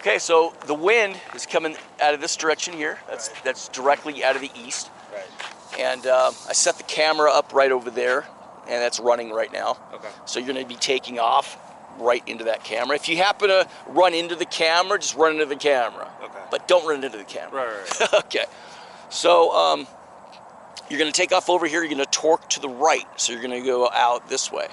Okay, so the wind is coming out of this direction here. That's directly out of the east. Right. And I set the camera up right over there, and that's running right now. Okay. So you're going to be taking off right into that camera. If you happen to run into the camera, just run into the camera. Okay. But don't run into the camera. Right. Okay. So you're going to take off over here. You're going to torque to the right. So you're going to go out this way.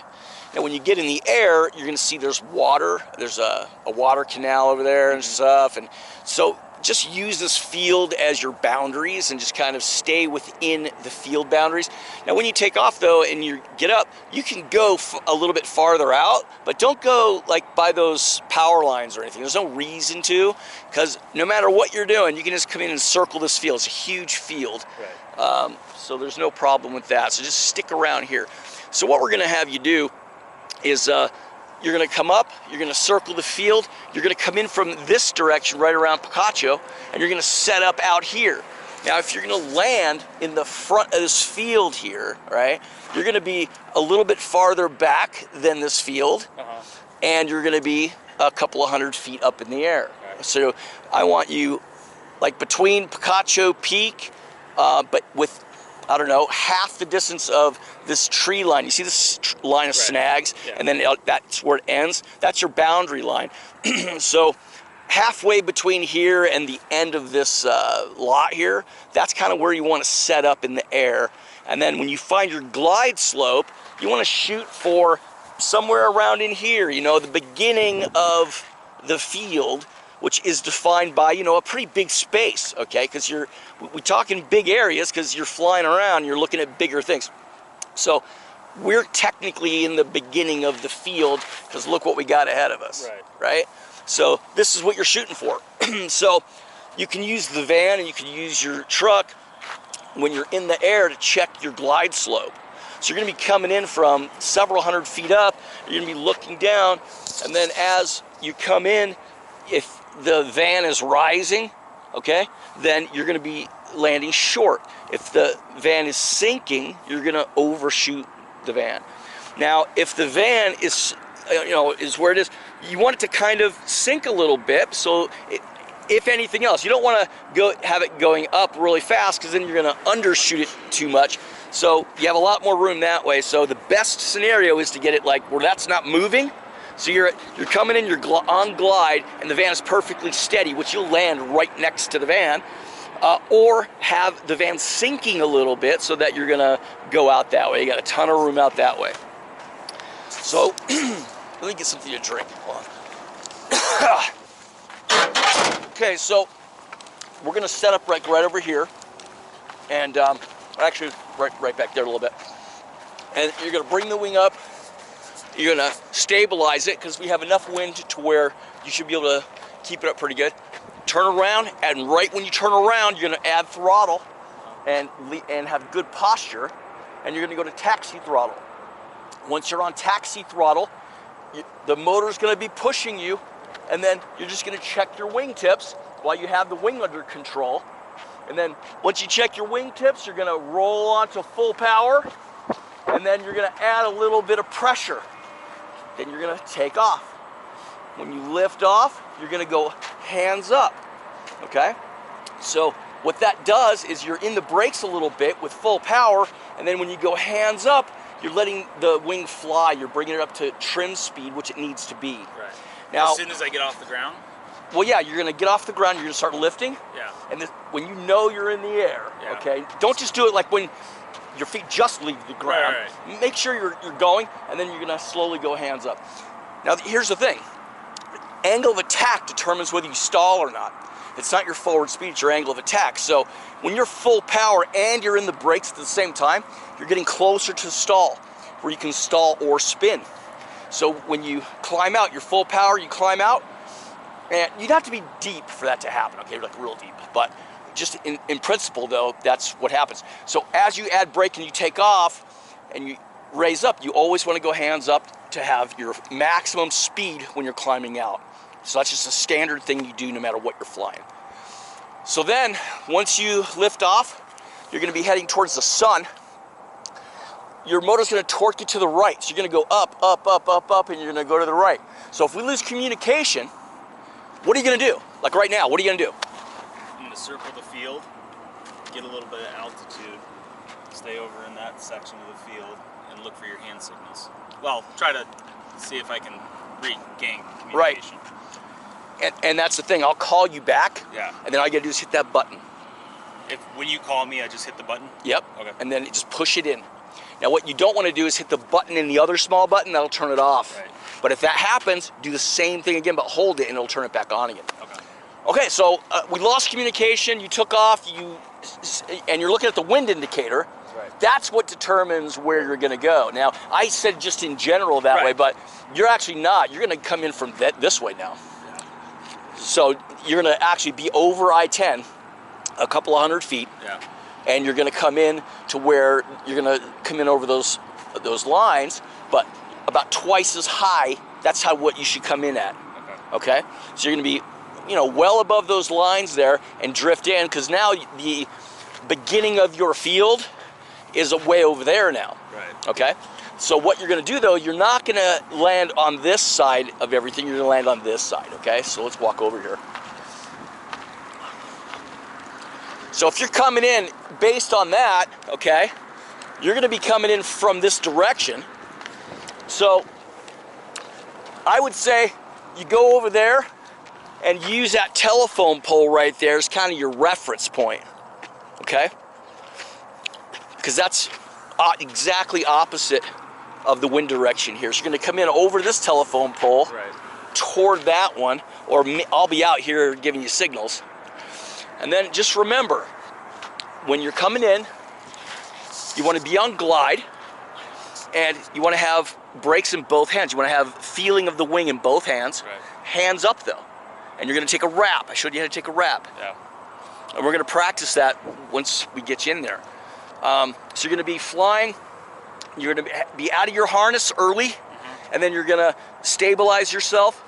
Now, when you get in the air, you're going to see there's water. There's a water canal over there and stuff. And so just use this field as your boundaries and just kind of stay within the field boundaries. Now, when you take off, though, and you get up, you can go a little bit farther out, but don't go like by those power lines or anything. There's no reason to, because no matter what you're doing, you can just come in and circle this field. It's a huge field. Right. So there's no problem with that. So just stick around here. So what we're going to have you do is you're going to come up, you're going to circle the field, you're going to come in from this direction right around Picacho, and you're going to set up out here. Now, if you're going to land in the front of this field here, right, you're going to be a little bit farther back than this field, and you're going to be a couple of 100 feet up in the air. Right. So I want you like between Picacho Peak, but with, I don't know, half the distance of this tree line. You see this line of snags? Yeah. And then that's where it ends. That's your boundary line. So halfway between here and the end of this lot here, that's kind of where you want to set up in the air. And then when you find your glide slope, you want to shoot for somewhere around in here, you know, the beginning of the field, which is defined by, you know, a pretty big space, okay? Because we talk in big areas because you're flying around, you're looking at bigger things. So we're technically in the beginning of the field because look what we got ahead of us, right? So this is what you're shooting for. So you can use the van and you can use your truck when you're in the air to check your glide slope. So you're gonna be coming in from several 100 feet up, you're gonna be looking down, and then as you come in, if the van is rising, okay, then you're going to be landing short. If the van is sinking, you're going to overshoot the van. Now, if the van is, you know, is where it is, you want it to kind of sink a little bit. So, if anything else, you don't want to have it going up really fast because then you're going to undershoot it too much. So you have a lot more room that way. So the best scenario is to get it like where that's not moving. So you're coming in, you're on glide, and the van is perfectly steady, which you'll land right next to the van, or have the van sinking a little bit so that you're gonna go out that way. You got a ton of room out that way. So let me get something to drink. Hold on. Okay, so we're gonna set up right over here, and actually right back there a little bit. And you're gonna bring the wing up. You're gonna stabilize it because we have enough wind to where you should be able to keep it up pretty good. Turn around, and right when you turn around, you're gonna add throttle and have good posture, and you're gonna go to taxi throttle. Once you're on taxi throttle, the motor's gonna be pushing you, and then you're just gonna check your wingtips while you have the wing under control. And then once you check your wingtips, you're gonna roll onto full power, and then you're gonna add a little bit of pressure. Then you're gonna take off. When you lift off, you're gonna go hands up, okay? So what that does is you're in the brakes a little bit with full power, and then when you go hands up, you're letting the wing fly. You're bringing it up to trim speed, which it needs to be. Right. Now, as soon as I get off the ground? Well, yeah, you're gonna get off the ground, you're gonna start lifting. Yeah. And when you know you're in the air, okay? Don't just do it like when your feet just leave the ground. Right. Make sure you're going, and then you're gonna slowly go hands up. Now, here's the thing. Angle of attack determines whether you stall or not. It's not your forward speed, it's your angle of attack. So when you're full power and you're in the brakes at the same time, you're getting closer to stall, where you can stall or spin. So when you climb out, you're full power, you climb out, and you'd have to be deep for that to happen, okay, like real deep. But just in principle, though, that's what happens. So as you add brake and you take off and you raise up, you always want to go hands up to have your maximum speed when you're climbing out. So that's just a standard thing you do no matter what you're flying. So then, once you lift off, you're going to be heading towards the sun. Your motor's going to torque you to the right. So you're going to go up, up, up, up, up, and you're going to go to the right. So if we lose communication, what are you gonna do? Like right now, what are you gonna do? I'm gonna circle the field, get a little bit of altitude, stay over in that section of the field, and look for your hand signals. Well, try to see if I can regain communication. Right. And that's the thing. I'll call you back. Yeah. And then all you gotta do is hit that button. When you call me, I just hit the button? Yep. Okay. And then just push it in. Now what you don't want to do is hit the button in the other small button, that'll turn it off. Right. But if that happens, do the same thing again, but hold it and it'll turn it back on again. Okay. Okay, so we lost communication, you took off, and you're looking at the wind indicator. Right. That's what determines where you're gonna go. Now, I said just in general that way, but you're actually not. You're gonna come in from this way now. Yeah. So you're gonna actually be over I-10, a couple of 100 feet. Yeah. And you're gonna come in to where you're gonna come in over those lines, but about twice as high. That's what you should come in at. Okay. So you're gonna be, well above those lines there and drift in, because now the beginning of your field is way over there now. Right. Okay. So what you're gonna do though, you're not gonna land on this side of everything. You're gonna land on this side. Okay. So let's walk over here. So if you're coming in based on that, okay, you're gonna be coming in from this direction. So I would say you go over there and use that telephone pole right there as kind of your reference point, okay? Because that's exactly opposite of the wind direction here. So you're gonna come in over this telephone pole toward that one, or I'll be out here giving you signals. And then just remember, when you're coming in, you want to be on glide, and you want to have brakes in both hands. You want to have feeling of the wing in both hands. Right. Hands up though. And you're going to take a wrap. I showed you how to take a wrap. Yeah. And we're going to practice that once we get you in there. So you're going to be flying. You're going to be out of your harness early, and then you're going to stabilize yourself.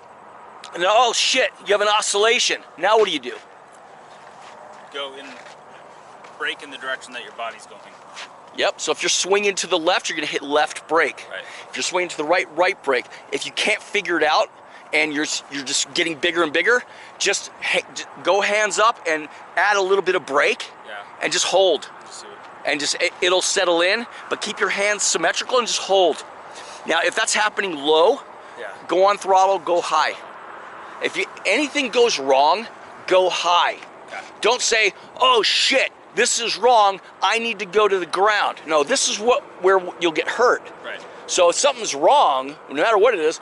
And then, oh shit, you have an oscillation. Now what do you do? Go in, brake in the direction that your body's going. Yep, so if you're swinging to the left, you're gonna hit left brake. Right. If you're swinging to the right, right brake. If you can't figure it out and you're just getting bigger and bigger, just go hands up and add a little bit of brake. Yeah. And just hold. Just and it'll settle in, but keep your hands symmetrical and just hold. Now, if that's happening low, go on throttle, go high. If anything goes wrong, go high. Don't say, oh shit, this is wrong, I need to go to the ground. No, this is where you'll get hurt. Right. So if something's wrong, no matter what it is,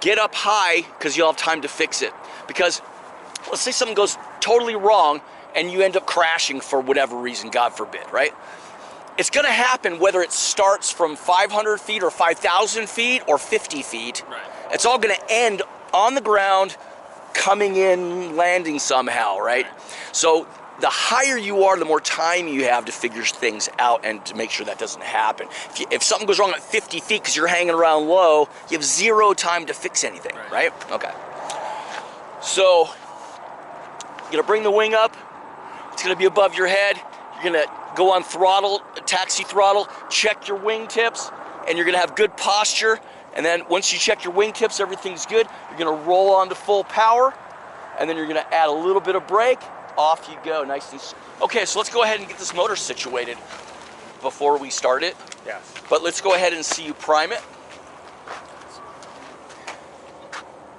get up high, because you'll have time to fix it. Because let's say something goes totally wrong and you end up crashing for whatever reason, God forbid, right? It's gonna happen whether it starts from 500 feet or 5,000 feet or 50 feet. Right. It's all gonna end on the ground, coming in, landing somehow, right? So the higher you are, the more time you have to figure things out and to make sure that doesn't happen. If something goes wrong at 50 feet because you're hanging around low, you have zero time to fix anything, right? Okay. So you're gonna bring the wing up. It's gonna be above your head. You're gonna go on throttle, taxi throttle, check your wing tips, and you're gonna have good posture. And then once you check your wing tips, everything's good. You're gonna roll on to full power, and then you're gonna add a little bit of brake. Off you go, nice and. Okay, so let's go ahead and get this motor situated before we start it. Yeah. But let's go ahead and see you prime it.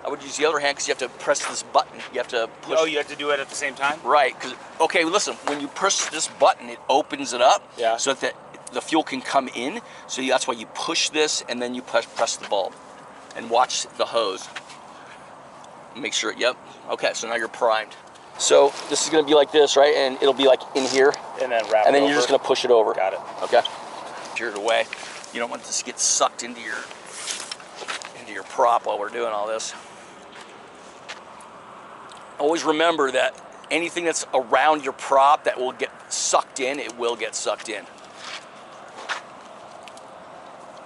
I would use the other hand because you have to press this button. You have to push. Oh, you have to do it at the same time? Right. Okay, listen. When you press this button, it opens it up. Yeah. So that the fuel can come in. So that's why you push this and then you press the bulb, and watch the hose. Make sure. Yep. Okay. So now you're primed. So this is going to be like this, right? And it'll be like in here. And then wrap it And then over. you're just going to push it over. Got it. Okay. Steer it away. You don't want this to get sucked into your prop while we're doing all this. Always remember that anything that's around your prop that will get sucked in, it will get sucked in.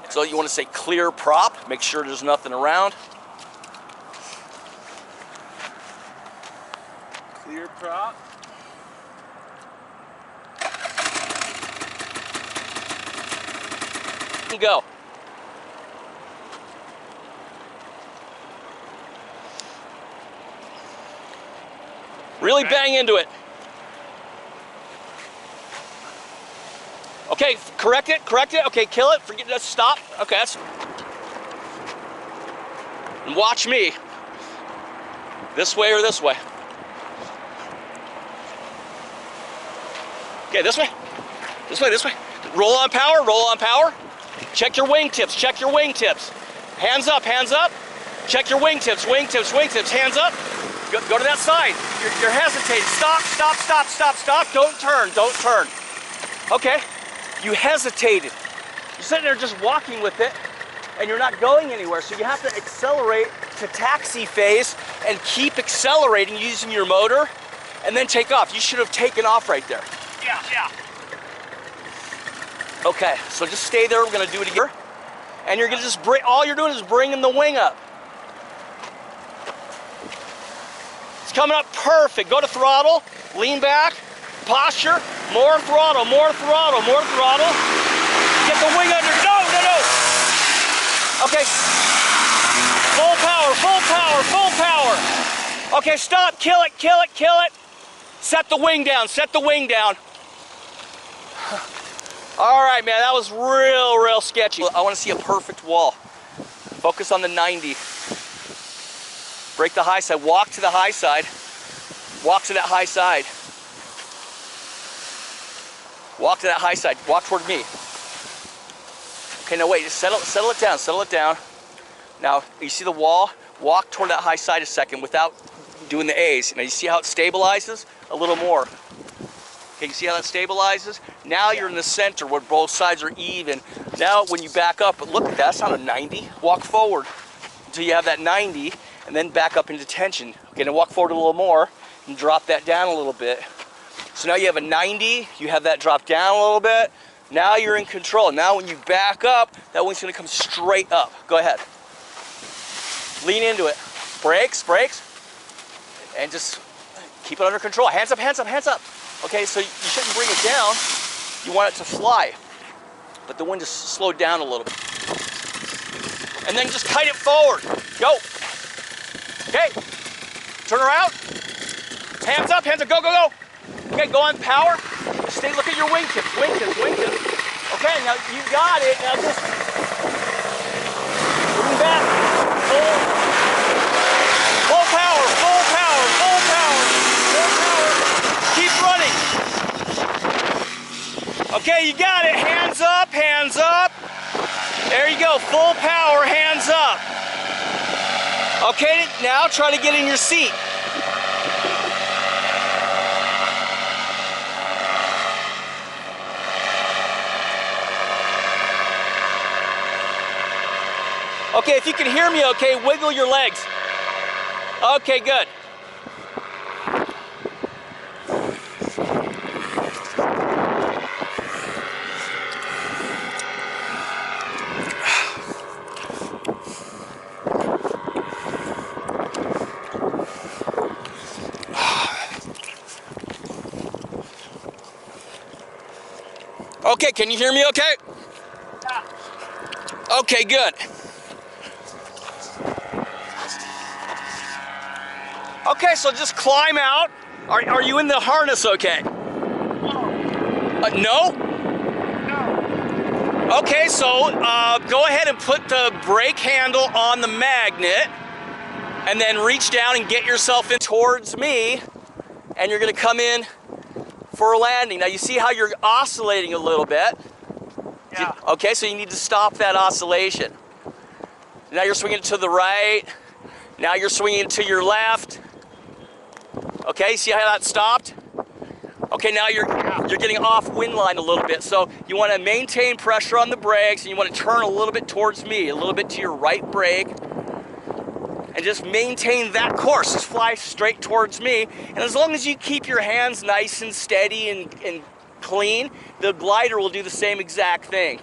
So you want to say clear prop. Make sure there's nothing around. Clear prop. And go. Really bang into it. Okay, correct it. Okay, kill it. Forget that. Stop. Okay, that's. And watch me. This way or this way. Okay, this way. This way. Roll on power. Check your wingtips, Hands up. Check your wingtips, hands up. Go to that side. You're hesitating. Stop. Don't turn. Okay, you hesitated. You're sitting there just walking with it, and you're not going anywhere, so you have to accelerate to taxi phase and keep accelerating using your motor, and then take off. You should have taken off right there. Yeah. Okay, so just stay there. We're gonna do it again. And you're gonna just bring, all you're doing is bringing the wing up. It's coming up perfect. Go to throttle, lean back, posture, more throttle. Get the wing under, no. Okay, full power. Okay, stop, kill it. Set the wing down. All right, man, that was real sketchy. I want to see a perfect wall. Focus on the 90. Break the high side, walk to the high side. Walk to that high side. Walk toward me. Okay, now wait, just settle it down. Now, you see the wall? Walk toward that high side a second without doing the A's. Now, you see how it stabilizes? A little more. Okay, you see how that stabilizes? Now you're in the center where both sides are even. Now when you back up, look, that's not a 90. Walk forward until you have that 90 and then back up into tension. Okay, now walk forward a little more and drop that down a little bit. So now you have a 90, you have that drop down a little bit. Now you're in control. Now when you back up, that wing's gonna come straight up. Go ahead. Lean into it. Brakes, and just keep it under control. Hands up. Okay, so you shouldn't bring it down. You want it to fly. But the wind just slowed down a little bit. And then just kite it forward. Go. Okay. Turn around. Hands up, go. Okay, go on power. Look at your wingtips. Okay, now you got it. Now just moving back. Full power. Keep running. Okay, you got it. Hands up. There you go. Full power, hands up. Okay, now try to get in your seat. Okay, if you can hear me okay, wiggle your legs. Okay, good. Okay, can you hear me okay? Yeah. Okay, good. Okay, so just climb out. Are you in the harness okay? No? No. Okay, so go ahead and put the brake handle on the magnet and then reach down and get yourself in towards me, and you're gonna come in for a landing. Now you see how you're oscillating a little bit? Yeah. Okay, so you need to stop that oscillation. Now you're swinging to the right. Now you're swinging to your left. Okay, see how that stopped? Okay, now you're getting off wind line a little bit. So you want to maintain pressure on the brakes, and you want to turn a little bit towards me, a little bit to your right brake, and just maintain that course. Just fly straight towards me. And as long as you keep your hands nice and steady and clean, the glider will do the same exact thing.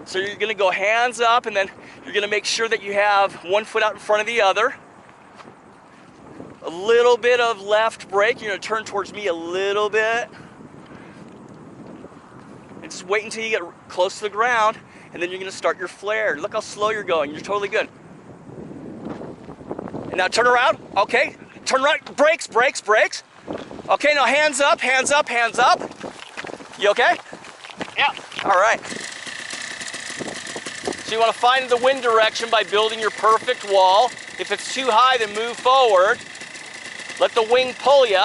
So you're gonna go hands up, and then you're gonna make sure that you have one foot out in front of the other. A little bit of left brake. You're gonna turn towards me a little bit. And just wait until you get close to the ground, and then you're gonna start your flare. Look how slow you're going. You're totally good. And now turn around. Okay, turn right. Brakes. Okay, now hands up, hands up, hands up. You okay? Yeah. All right. So you want to find the wind direction by building your perfect wall. If it's too high, then move forward. Let the wing pull you.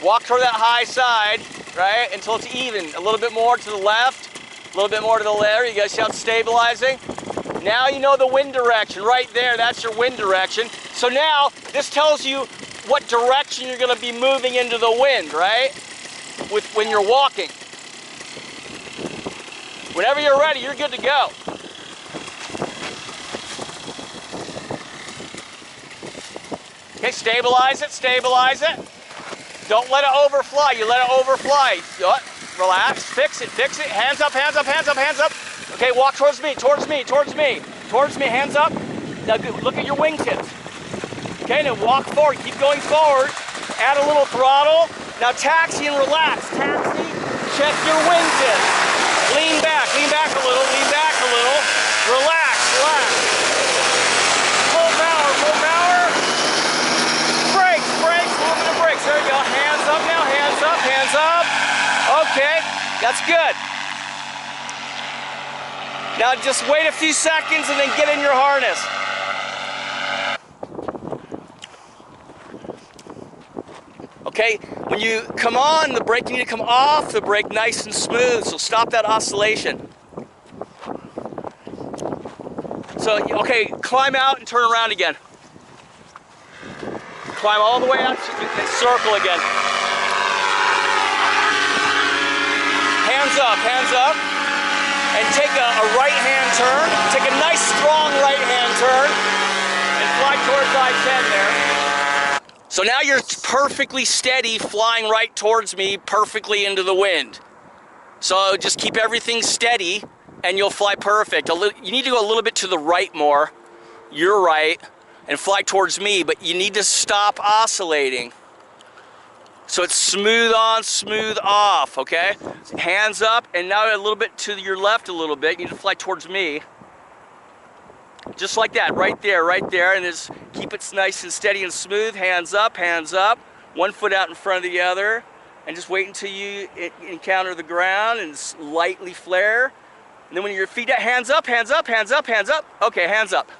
Walk toward that high side, right, until it's even. A little bit more to the left, a little bit more to the left. You guys see how it's stabilizing? Now you know the wind direction. Right there, that's your wind direction. So now, this tells you what direction you're going to be moving into the wind, right? When you're walking. Whenever you're ready, you're good to go. Okay, stabilize it, stabilize it. Don't let it overfly. You let it overfly. Relax, fix it, hands up, hands up, hands up, hands up. Okay, walk towards me, towards me, towards me. Towards me, hands up. Now look at your wingtips. Okay, now walk forward, keep going forward. Add a little throttle. Now taxi and relax. Taxi, check your wingtips. Lean back a little, lean back a little. Relax, relax. Full power, full power. Brakes, brakes, a little bit of brakes. There you go, hands up now, hands up, hands up. Okay, that's good. Now just wait a few seconds and then get in your harness. Okay, when you come on the brake, you need to come off the brake nice and smooth, so stop that oscillation. So, okay, climb out and turn around again. Climb all the way out and circle again. Hands up, and take a right-hand turn. Take a nice, strong right-hand turn, and fly towards I-10 there. So now you're perfectly steady, flying right towards me, perfectly into the wind. So just keep everything steady, and you'll fly perfect. You need to go a little bit to the right more. You're right, and fly towards me, but you need to stop oscillating. So it's smooth on, smooth off, okay? Hands up, and now a little bit to your left a little bit. You need to fly towards me. Just like that, right there, and just keep it nice and steady and smooth. Hands up, 1 foot out in front of the other, and just wait until you encounter the ground and lightly flare. And then when your feet out, hands up, hands up, hands up, hands up. Okay, hands up.